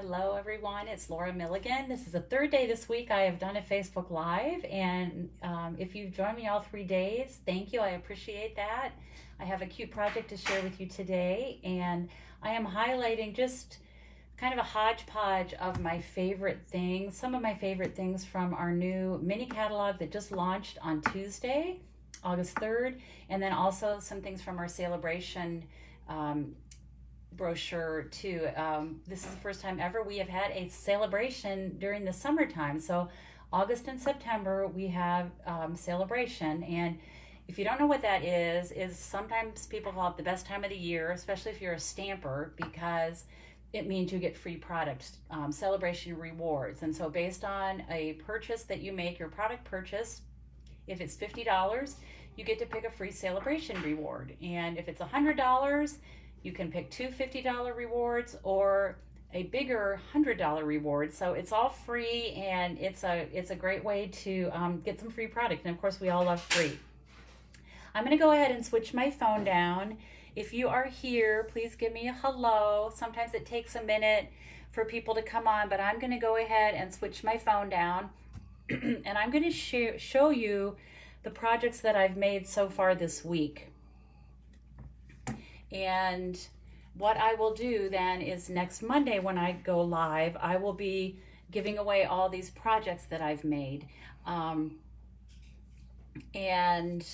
Hello everyone, it's Laura Milligan. This is the third day this week I have done a Facebook Live, and if you've joined me all 3 days, thank you, I appreciate that. I have a cute project to share with you today, and I am highlighting just kind of a hodgepodge of my favorite things, some of my favorite things from our new mini catalog that just launched on Tuesday, August 3rd, and then also some things from our celebration brochure too. This is the first time ever we have had a celebration during the summertime. So August and September we have celebration, and if you don't know what that is sometimes people call it the best time of the year, especially if you're a stamper, because it means you get free products, celebration rewards. And so based on a purchase that you make, your product purchase, if it's $50, you get to pick a free celebration reward. And if it's $100, you can pick two $50 rewards or a bigger $100 reward. So it's all free, and it's a great way to get some free product. And of course, we all love free. I'm going to go ahead and switch my phone down. If you are here, please give me a hello. Sometimes it takes a minute for people to come on, but I'm going to go ahead and switch my phone down. And I'm going to show you the projects that I've made so far this week. And what I will do then is next Monday when I go live, I will be giving away all these projects that I've made. And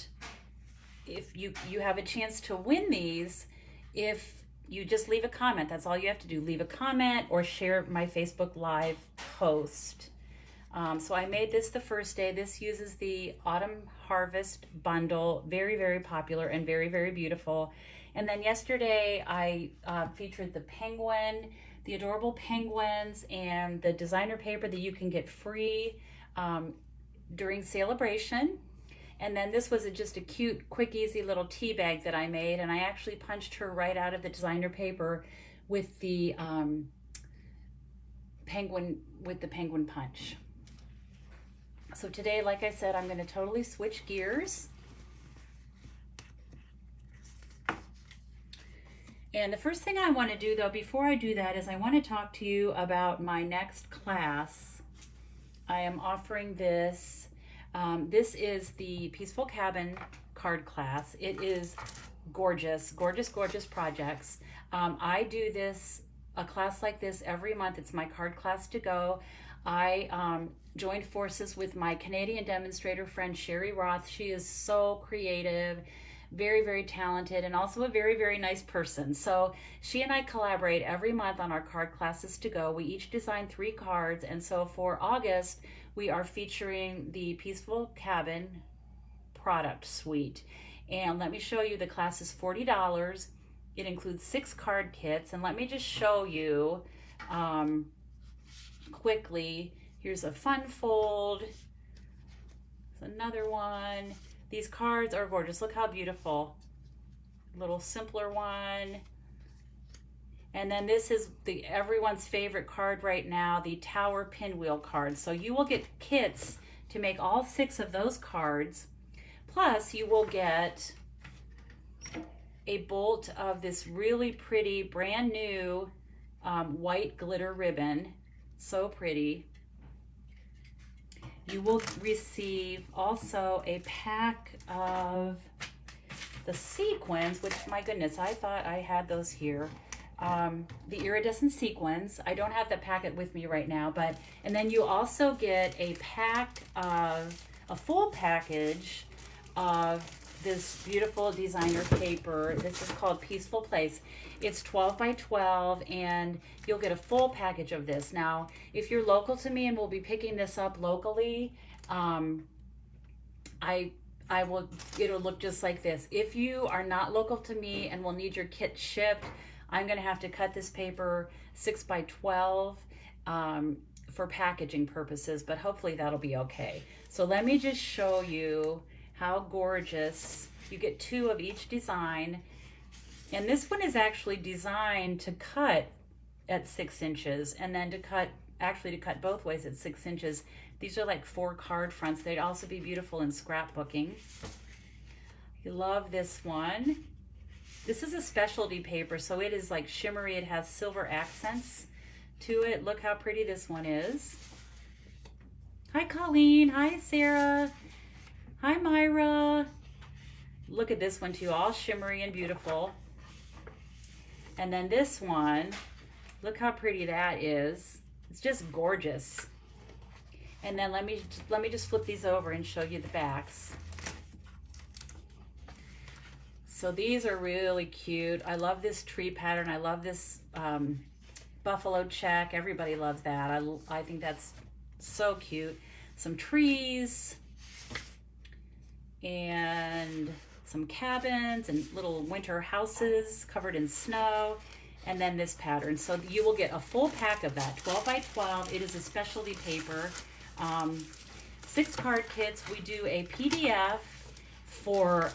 if you have a chance to win these, if you just leave a comment. That's all you have to do. Leave a comment or share my Facebook Live post. So I made this the first day. This uses the Autumn Harvest bundle. Very, very popular and very, very beautiful. And then yesterday I featured the penguin, the adorable penguins, and the designer paper that you can get free during celebration. And then this was just a cute, quick, easy little tea bag that I made, and I actually punched her right out of the designer paper with the penguin punch. So today, like I said, I'm going to totally switch gears. And the first thing I want to do, though, before I do that, is I want to talk to you about my next class. I am offering this. This is the Peaceful Cabin card class. It is gorgeous, gorgeous, gorgeous projects. I do a class like this every month. It's my card class to go. I joined forces with my Canadian demonstrator friend, Sherry Roth. She is so creative, very, very talented, and also a very, very nice person. So she and I collaborate every month on our card classes to go. We each design 3 cards, and so for August, we are featuring the Peaceful Cabin product suite. And let me show you, the class is $40. It includes 6 card kits, and let me just show you quickly. Here's a fun fold. There's another one. These cards are gorgeous. Look how beautiful. Little simpler one. And then this is everyone's favorite card right now, the Tower Pinwheel card. So you will get kits to make all 6 of those cards. Plus you will get a bolt of this really pretty brand new white glitter ribbon. So pretty. You will receive also a pack of the sequins, which, my goodness, I thought I had those here. The iridescent sequins. I don't have that packet with me right now, and then you also get a full package of this beautiful designer paper. This is called Peaceful Place. It's 12 by 12, and you'll get a full package of this. Now, if you're local to me and will be picking this up locally, it'll look just like this. If you are not local to me and will need your kit shipped, I'm going to have to cut this paper 6 by 12 for packaging purposes, but hopefully that'll be okay. So let me just show you how gorgeous. You get 2 of each design, and this one is actually designed to cut at 6 inches, and then to cut both ways at 6 inches. These are like 4 card fronts. They'd also be beautiful in scrapbooking. You love this one. This is a specialty paper, so it is like shimmery. It has silver accents to it. Look how pretty this one is. Hi, Colleen. Hi, Sarah. Hi, Myra. Look at this one too, all shimmery and beautiful. And then this one, look how pretty that is. It's just gorgeous. And then let me just flip these over and show you the backs. So these are really cute. I love this tree pattern. I love this buffalo check. Everybody loves that. I think that's so cute. Some trees and some cabins and little winter houses covered in snow, and then this pattern. So you will get a full pack of that, 12 by 12. It is a specialty paper. 6 card kits. We do a PDF for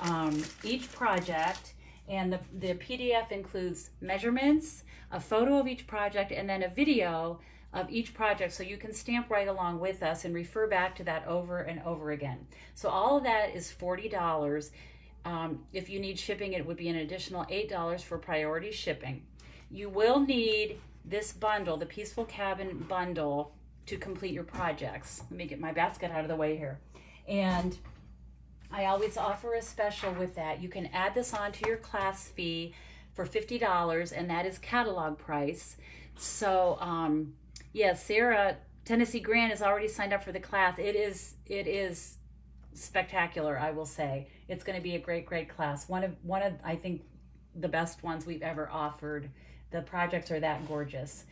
each project, and the PDF includes measurements, a photo of each project, and then a video of each project, so you can stamp right along with us and refer back to that over and over again. So all of that is $40. If you need shipping, it would be an additional $8 for priority shipping. You will need this bundle, the Peaceful Cabin bundle, to complete your projects. Let me get my basket out of the way here. And I always offer a special with that. You can add this on to your class fee for $50, and that is catalog price. So yeah, Sarah, Tennessee Grant has already signed up for the class. It is spectacular, I will say. It's going to be a great class. One of I think the best ones we've ever offered. The projects are that gorgeous.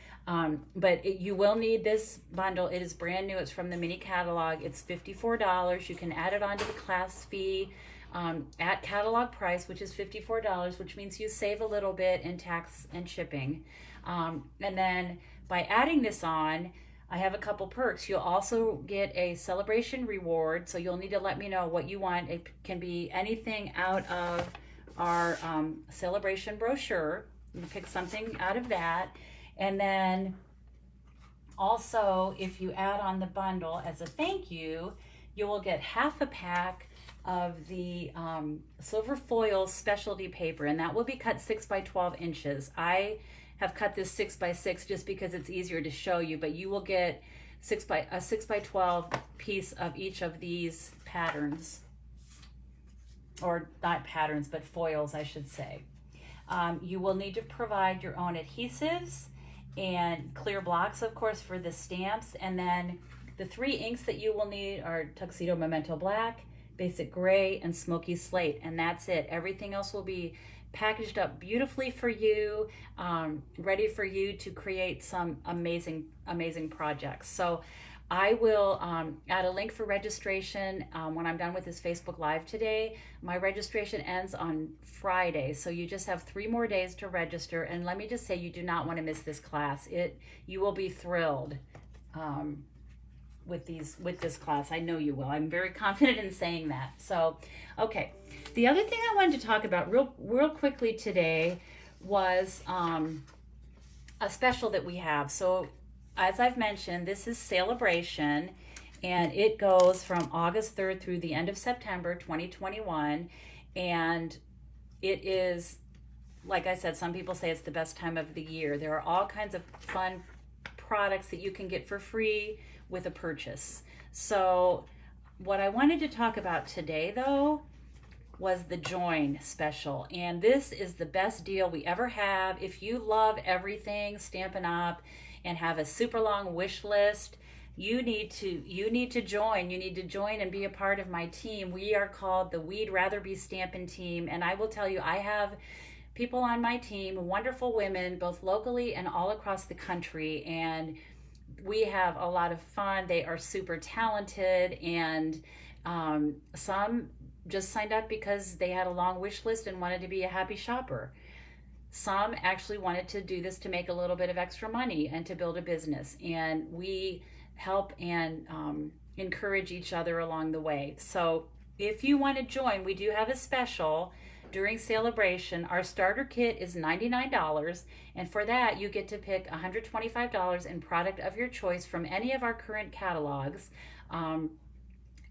But you will need this bundle. It is brand new. It's from the mini catalog. It's $54. You can add it onto the class fee at catalog price, which is $54, which means you save a little bit in tax and shipping. And then by adding this on, I have a couple perks. You'll also get a celebration reward, so you'll need to let me know what you want. It can be anything out of our celebration brochure. You can pick something out of that. And then also, if you add on the bundle as a thank you, you will get half a pack of the silver foil specialty paper, and that will be cut 6 by 12 inches. I have cut this 6 by 6 just because it's easier to show you, but you will get a 6 by 12 piece of each of these patterns, or not patterns, but foils, I should say. You will need to provide your own adhesives and clear blocks, of course, for the stamps. And then the 3 inks that you will need are Tuxedo Memento Black, Basic Gray, and Smoky Slate. And that's it. Everything else will be packaged up beautifully for you, ready for you to create some amazing projects. So I will add a link for registration when I'm done with this Facebook Live today. My registration ends on Friday, so you just have 3 more days to register. And let me just say, you do not want to miss this class. You will be thrilled with this class. I know you will. I'm very confident in saying that. So, okay. The other thing I wanted to talk about real quickly today was a special that we have. So, as I've mentioned, this is Celebration, and it goes from August 3rd through the end of September 2021. And it is, like I said, some people say it's the best time of the year. There are all kinds of fun products that you can get for free with a purchase. So what I wanted to talk about today, though, was the Join special. And this is the best deal we ever have. If you love everything Stampin' Up! And have a super long wish list, you need to join. You need to join and be a part of my team. We are called the We'd Rather Be Stampin' team. And I will tell you, I have people on my team, wonderful women, both locally and all across the country. And we have a lot of fun. They are super talented, and some just signed up because they had a long wish list and wanted to be a happy shopper. Some actually wanted to do this to make a little bit of extra money and to build a business. And we help and encourage each other along the way. So if you want to join, we do have a special during Celebration. Our starter kit is $99. And for that, you get to pick $125 in product of your choice from any of our current catalogs.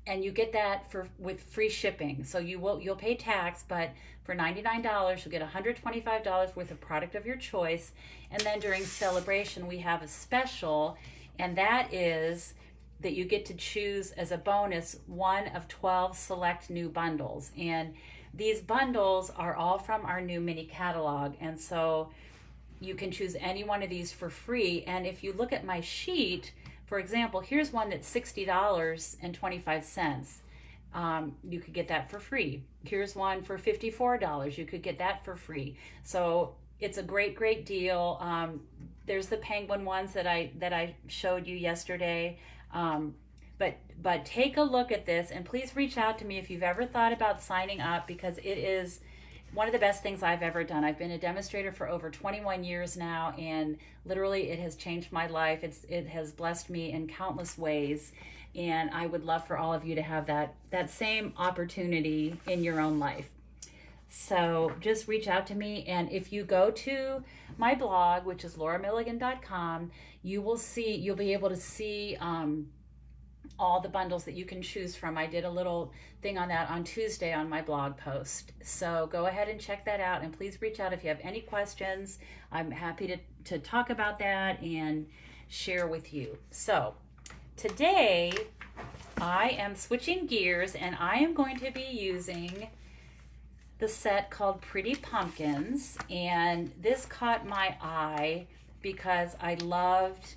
and you get that with free shipping. So you'll pay tax, but for $99 you'll get $125 worth of product of your choice. And then during celebration we have a special, and that is that you get to choose as a bonus one of 12 select new bundles. And these bundles are all from our new mini catalog, and so you can choose any one of these for free. And if you look at my sheet, for example, here's one that's $60.25. You could get that for free. Here's one for $54. You could get that for free. So it's a great deal. There's the penguin ones that I showed you yesterday. But take a look at this, and please reach out to me if you've ever thought about signing up, because it is one of the best things I've ever done. I've been a demonstrator for over 21 years now, and literally it has changed my life. It has blessed me in countless ways, and I would love for all of you to have that same opportunity in your own life. So just reach out to me, and if you go to my blog, which is lauramilligan.com, you'll be able to see all the bundles that you can choose from. I did a little thing on that on Tuesday on my blog post. So go ahead and check that out, and please reach out if you have any questions. I'm happy to talk about that and share with you. So today I am switching gears, and I am going to be using the set called Pretty Pumpkins, and this caught my eye because I loved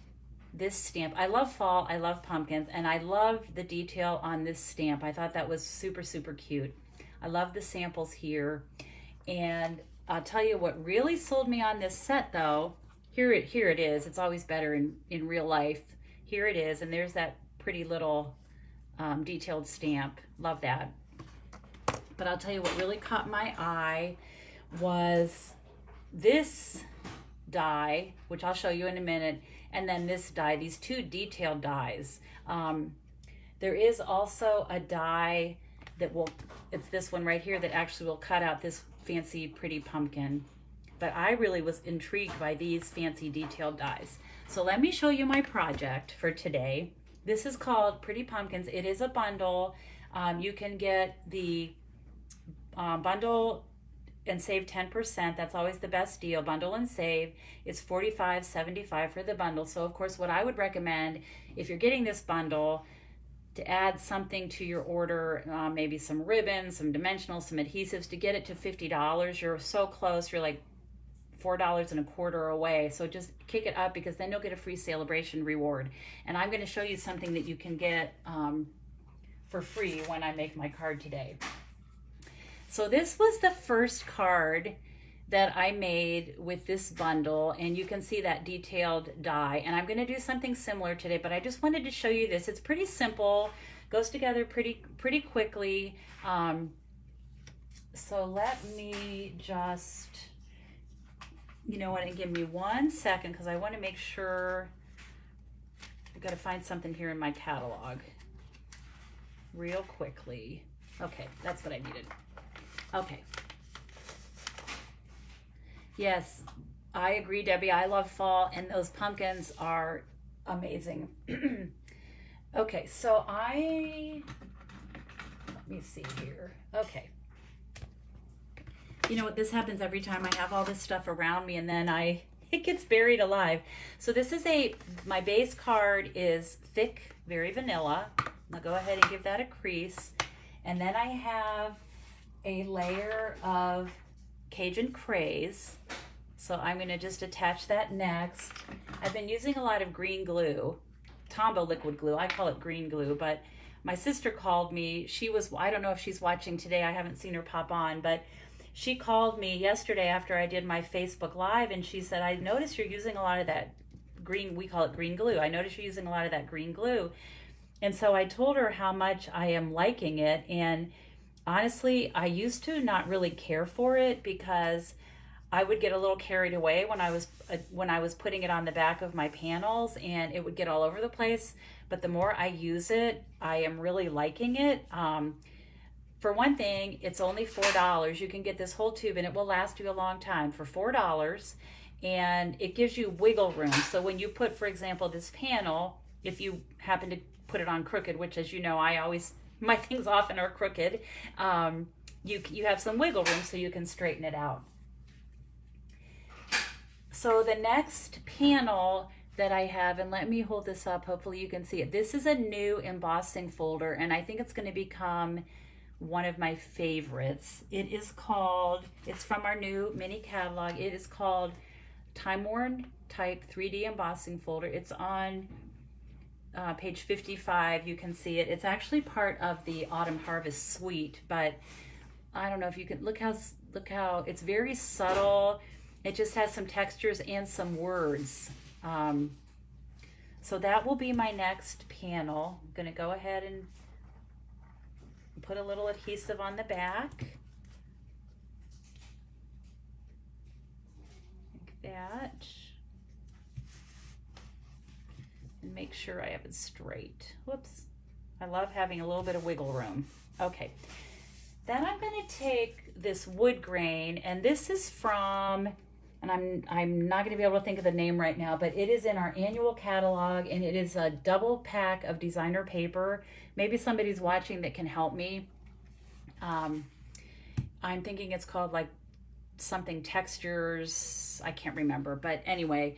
this stamp. I love fall, I love pumpkins, and I loved the detail on this stamp. I thought that was super cute. I love the samples here, and I'll tell you what really sold me on this set though. Here it is. It's always better in real life. Here it is, and there's that pretty little detailed stamp. Love that. But I'll tell you what really caught my eye was this die, which I'll show you in a minute, and then this die, these two detailed dies. There is also a die that it's this one right here that actually will cut out this fancy pretty pumpkin. But I really was intrigued by these fancy detailed dies. So let me show you my project for today. This is called Pretty Pumpkins. It is a bundle. You can get the bundle and save 10%. That's always the best deal. Bundle and save. It's $45.75 for the bundle. So of course what I would recommend if you're getting this bundle, to add something to your order, maybe some ribbons, some dimensionals, some adhesives, to get it to $50. You're so close. You're like $4.25 away. So just kick it up, because then you'll get a free celebration reward. And I'm going to show you something that you can get for free when I make my card today. So this was the first card that I made with this bundle, and you can see that detailed die. And I'm going to do something similar today, but I just wanted to show you this. It's pretty simple, goes together pretty quickly. So let me just, you know what, and give me 1 second, because I want to make sure. I've got to find something here in my catalog real quickly. Okay, that's what I needed. Okay. Let I agree, Debbie. I love fall, and those pumpkins are amazing. Okay, so let me see here. Okay. You know what, this happens every time I have all this stuff around me, and then it gets buried alive. So this is my base card is thick, very vanilla. I'll go ahead and give that a crease. And then I have a layer of Cajun Craze. So I'm going to just attach that next. I've been using a lot of green glue, Tombow liquid glue. I call it green glue, but my sister called me. I don't know if she's watching today. I haven't seen her pop on, but she called me yesterday after I did my Facebook Live, and she said, I noticed you're using a lot of that green, we call it green glue. I noticed you're using a lot of that green glue. And so I told her how much I am liking it. And honestly, I used to not really care for it, because I would get a little carried away when I was putting it on the back of my panels, and it would get all over the place. But the more I use it, I am really liking it. For one thing, it's only $4. You can get this whole tube, and it will last you a long time for $4. And it gives you wiggle room. So when you put, for example, this panel, if you happen to put it on crooked, which, as you know, I always my things often are crooked, you have some wiggle room so you can straighten it out. So the next panel that I have, and let me hold this up, hopefully you can see it. This is a new embossing folder, and I think it's going to become one of my favorites. It's from our new mini catalog. It is called Time Worn Type 3D Embossing Folder. It's on page 55. You can see it. It's actually part of the Autumn Harvest suite, but I don't know if you can look how it's very subtle. It just has some textures and some words. So that will be my next panel. I'm going to go ahead and put a little adhesive on the back. Like that. And make sure I have it straight. Whoops. I love having a little bit of wiggle room. Okay. Then I'm going to take this wood grain, and this is from, and I'm not going to be able to think of the name right now, but it is in our annual catalog, and it is a double pack of designer paper. Maybe somebody's watching that can help me. I'm thinking it's called like something textures. I can't remember, but anyway,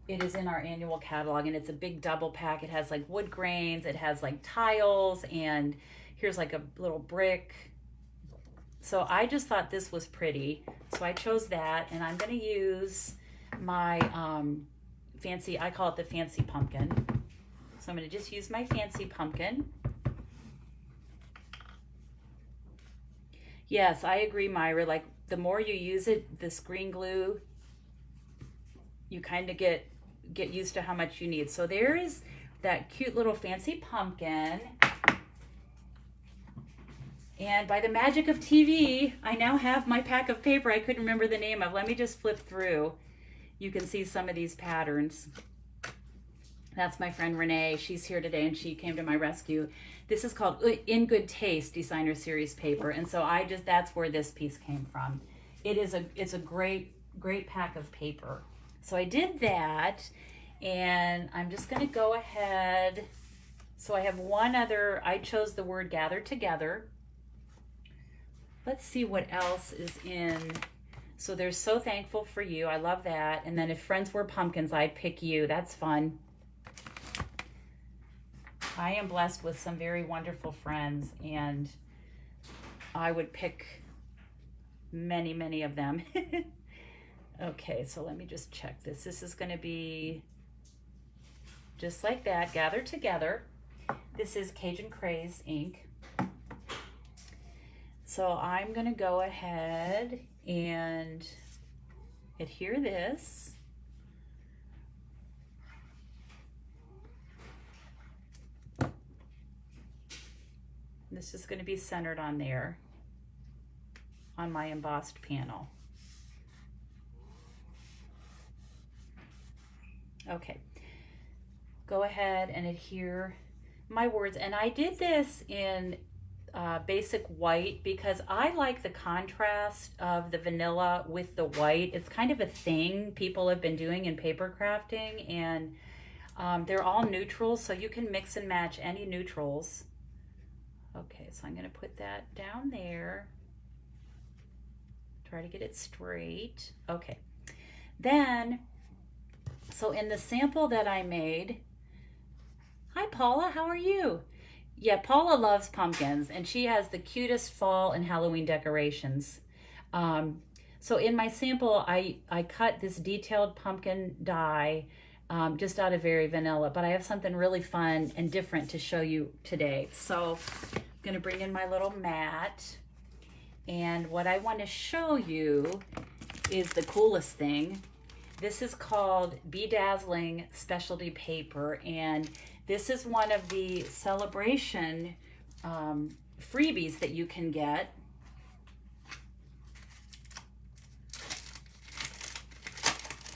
it is in our annual catalog, and it's a big double pack. It has like wood grains, it has like tiles, and here's like a little brick. So I just thought this was pretty, so I chose that, and I'm going to use my fancy, I call it the fancy pumpkin. So I'm going to just use my fancy pumpkin. Yes, I agree, Myra. Like, the more you use it, this green glue, you kind of get used to how much you need. So there is that cute little fancy pumpkin. And by the magic of TV, I now have my pack of paper I couldn't remember the name of. Let me just flip through. You can see some of these patterns. That's my friend Renee. She's here today, and she came to my rescue. This is called In Good Taste Designer Series paper. And so that's where this piece came from. It's a great pack of paper. So I did that, and I'm just going to go ahead. So I have one other, I chose the word gather together. Let's see what else is in. So there's So Thankful for You. I love that. And then if friends were pumpkins, I'd pick you. That's fun. I am blessed with some very wonderful friends, and I would pick many, many of them. Okay, so let me just check this. This is going to be just like that, Gather Together. This is Cajun Craze ink. So I'm going to go ahead and adhere this. This is going to be centered on there, on my embossed panel. Okay, go ahead and adhere my words. And I did this in basic white because I like the contrast of the vanilla with the white. It's kind of a thing people have been doing in paper crafting, and they're all neutrals, so you can mix and match any neutrals. Okay, so I'm going to put that down there. Try to get it straight. Okay. Then, so in the sample that I made, hi Paula, how are you? Yeah, Paula loves pumpkins, and she has the cutest fall and Halloween decorations. So in my sample, I cut this detailed pumpkin die just out of very vanilla, but I have something really fun and different to show you today. So I'm going to bring in my little mat, and what I want to show you is the coolest thing. This is called Bedazzling Specialty Paper, and this is one of the celebration freebies that you can get.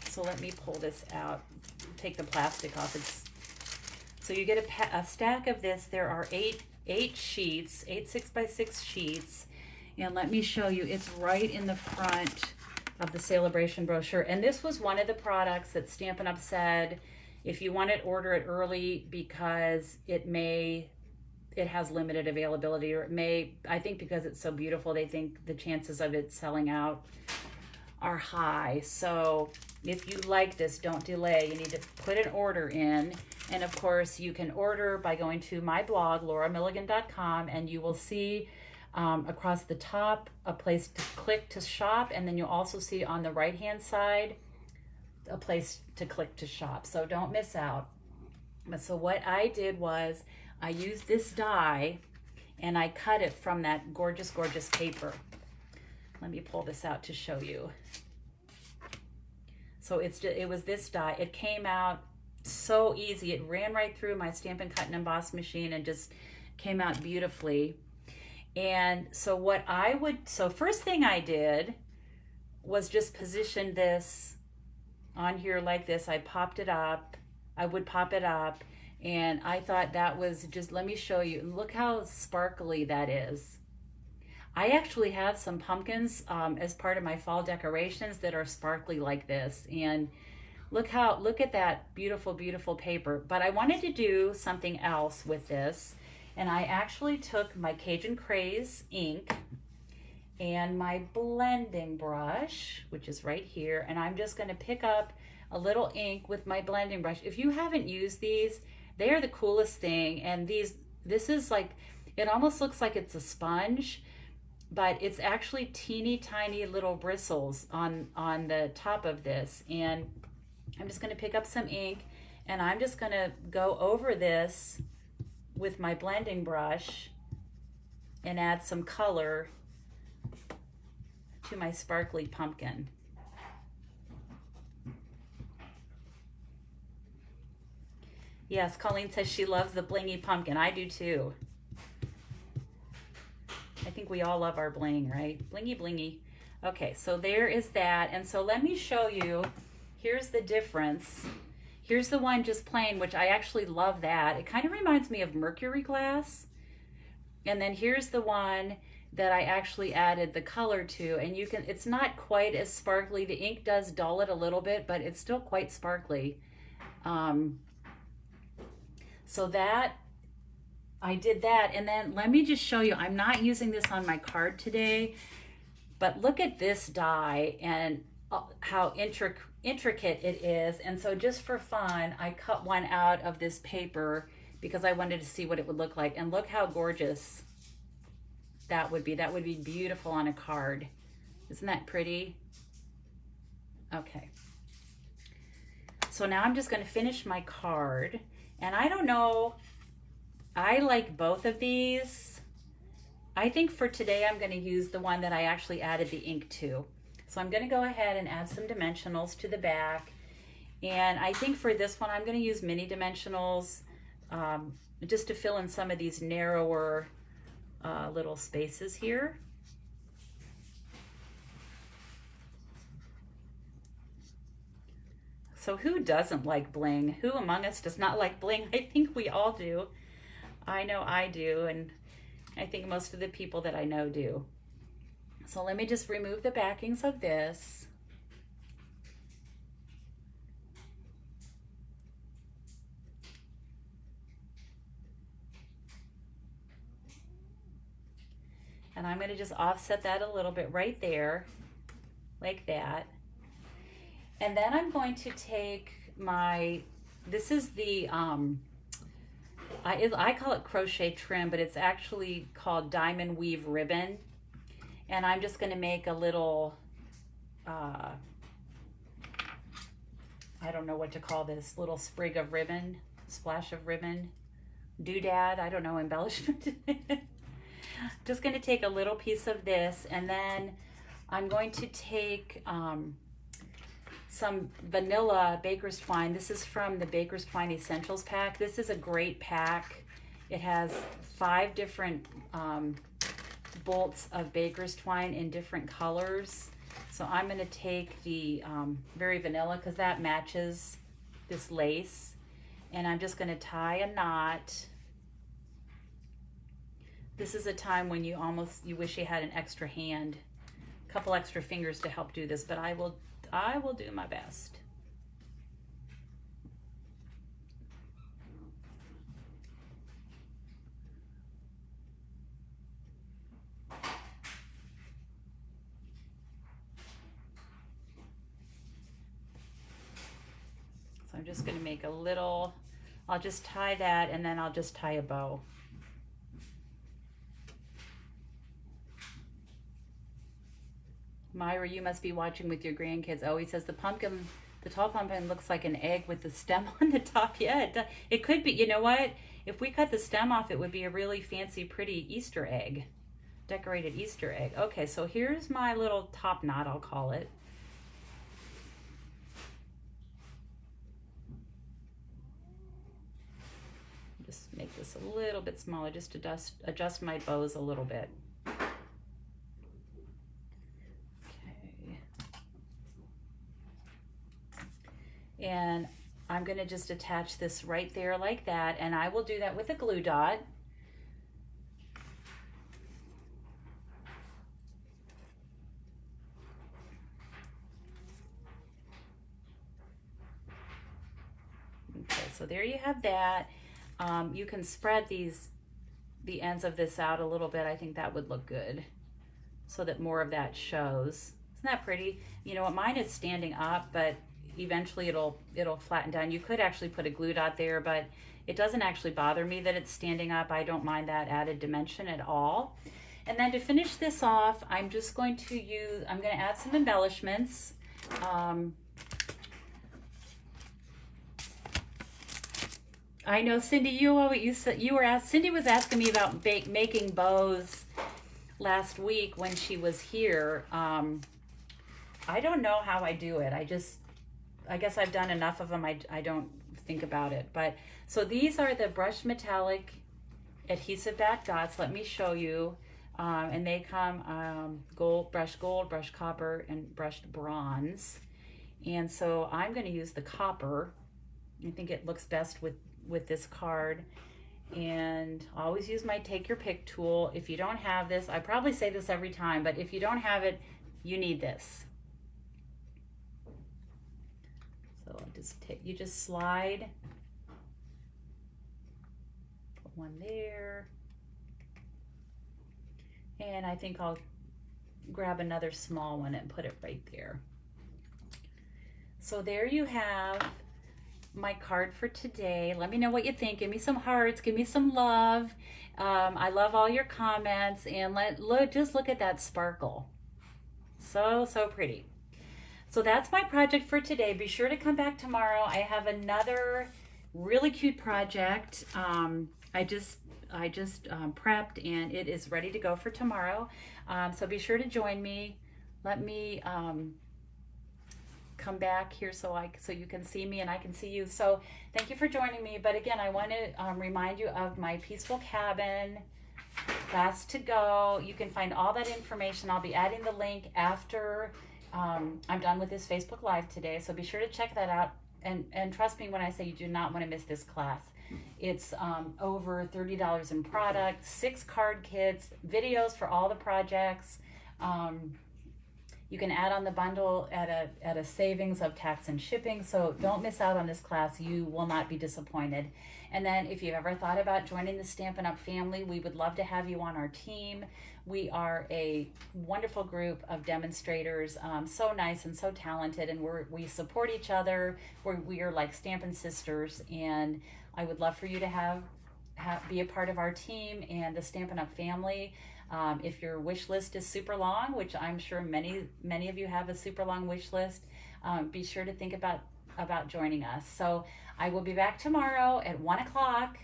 So let me pull this out, take the plastic off. So you get a stack of this. There are eight sheets, 8 6x6 sheets. And let me show you, it's right in the front of the celebration brochure. And this was one of the products that Stampin' Up! Said If you want it, order it early because it has limited availability, or it may, I think because it's so beautiful, they think the chances of it selling out are high. So if you like this, don't delay. You need to put an order in. And of course, you can order by going to my blog, lauramilligan.com, and you will see across the top a place to click to shop, and then you'll also see on the right hand side a place to click to shop. So don't miss out. So what I did was I used this die and I cut it from that gorgeous, gorgeous paper. Let me pull this out to show you. So it was this die. It came out so easy. It ran right through my Stampin' Cut and Emboss machine and just came out beautifully. And so first thing I did was just position this on here like this. I popped it up. I would pop it up. And I thought that was just, let me show you. Look how sparkly that is. I actually have some pumpkins as part of my fall decorations that are sparkly like this. And look at that beautiful, beautiful paper. But I wanted to do something else with this. And I actually took my Cajun Craze ink and my blending brush, which is right here. And I'm just going to pick up a little ink with my blending brush. If you haven't used these, they are the coolest thing. And this is like, it almost looks like it's a sponge, but it's actually teeny tiny little bristles on the top of this. And I'm just going to pick up some ink and I'm just going to go over this with my blending brush and add some color to my sparkly pumpkin. Yes, Colleen says she loves the blingy pumpkin. I do too. I think we all love our bling, right? Blingy, blingy. Okay, so there is that. And so let me show you, here's the difference. Here's the one just plain, which I actually love that. It kind of reminds me of mercury glass. And then here's the one that I actually added the color to. And you can, it's not quite as sparkly. The ink does dull it a little bit, but it's still quite sparkly. So that, I did that. And then let me just show you, I'm not using this on my card today, but look at this die and how intricate it is. And so just for fun, I cut one out of this paper because I wanted to see what it would look like. And look how gorgeous that would be. That would be beautiful on a card. Isn't that pretty? Okay. So now I'm just going to finish my card. And I don't know, I like both of these. I think for today I'm going to use the one that I actually added the ink to. So I'm going to go ahead and add some dimensionals to the back. And I think for this one I'm going to use mini dimensionals just to fill in some of these narrower little spaces here. So who doesn't like bling? Who among us does not like bling? I think we all do. I know I do, and I think most of the people that I know do. So let me just remove the backings of this. And I'm going to just offset that a little bit right there, like that. And then I'm going to take my, this is the, I call it crochet trim, but it's actually called diamond weave ribbon. And I'm just going to make a little, I don't know what to call this, little sprig of ribbon, splash of ribbon, doodad, I don't know, embellishment. Just going to take a little piece of this, and then I'm going to take some vanilla baker's twine. This is from the Baker's Twine Essentials pack. This is a great pack. It has 5 different bolts of baker's twine in different colors. So I'm going to take the very vanilla because that matches this lace. And I'm just going to tie a knot. This is a time when you wish you had an extra hand, a couple extra fingers to help do this, but I will do my best. I'm just going to make a little, I'll just tie that, and then I'll just tie a bow. Myra, you must be watching with your grandkids. Oh, he says the pumpkin, the tall pumpkin looks like an egg with the stem on the top. Yeah, it could be. You know what? If we cut the stem off, it would be a really fancy, pretty Easter egg. Decorated Easter egg. Okay, so here's my little top knot, I'll call it. Just make this a little bit smaller, just to adjust my bows a little bit. Okay. And I'm going to just attach this right there like that, and I will do that with a glue dot. Okay, so there you have that. You can spread the ends of this out a little bit. I think that would look good so that more of that shows. Isn't that pretty? You know what, mine is standing up, but eventually it'll flatten down. You could actually put a glue dot there, but it doesn't actually bother me that it's standing up. I don't mind that added dimension at all. And then to finish this off, I'm just going to add some embellishments. I know, Cindy, Cindy was asking me about making bows last week when she was here. I don't know how I do it. I guess I've done enough of them. I don't think about it. But so these are the brushed metallic adhesive back dots. Let me show you. And they come brushed gold, brushed copper, and brushed bronze. And so I'm going to use the copper. I think it looks best with this card. And always use my take your pick tool. If you don't have this, I probably say this every time, but if you don't have it, you need this. So you just slide, put one there, and I think I'll grab another small one and put it right there. So there you have my card for today. Let me know what you think. Give me some hearts, give me some love. I love all your comments, and just look at that sparkle. So pretty. So that's my project for today. Be sure to come back tomorrow. I have another really cute project. I just prepped, and it is ready to go for tomorrow. So be sure to join me. Let me come back here so you can see me and I can see you. So thank you for joining me. But again, I want to remind you of my Peaceful Cabin class to go. You can find all that information. I'll be adding the link after I'm done with this Facebook Live today. So be sure to check that out. And trust me when I say you do not want to miss this class. It's over $30 in product, 6 card kits, videos for all the projects. You can add on the bundle at a savings of tax and shipping. So don't miss out on this class. You will not be disappointed. And then if you've ever thought about joining the Stampin' Up! Family, we would love to have you on our team. We are a wonderful group of demonstrators, so nice and so talented, and we support each other. We are like Stampin' sisters, and I would love for you to be a part of our team and the Stampin' Up! Family. If your wish list is super long, which I'm sure many of you have a super long wish list, be sure to think about joining us. So I will be back tomorrow at 1 o'clock.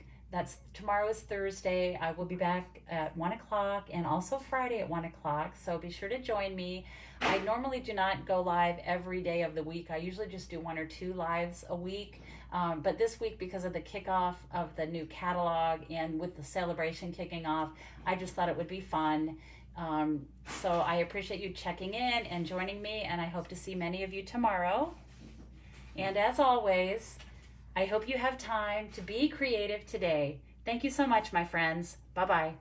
Tomorrow is Thursday. I will be back at 1 o'clock and also Friday at 1 o'clock. So be sure to join me. I normally do not go live every day of the week. I usually just do 1 or 2 lives a week. But this week, because of the kickoff of the new catalog and with the celebration kicking off, I just thought it would be fun. So I appreciate you checking in and joining me, and I hope to see many of you tomorrow. And as always, I hope you have time to be creative today. Thank you so much, my friends. Bye-bye.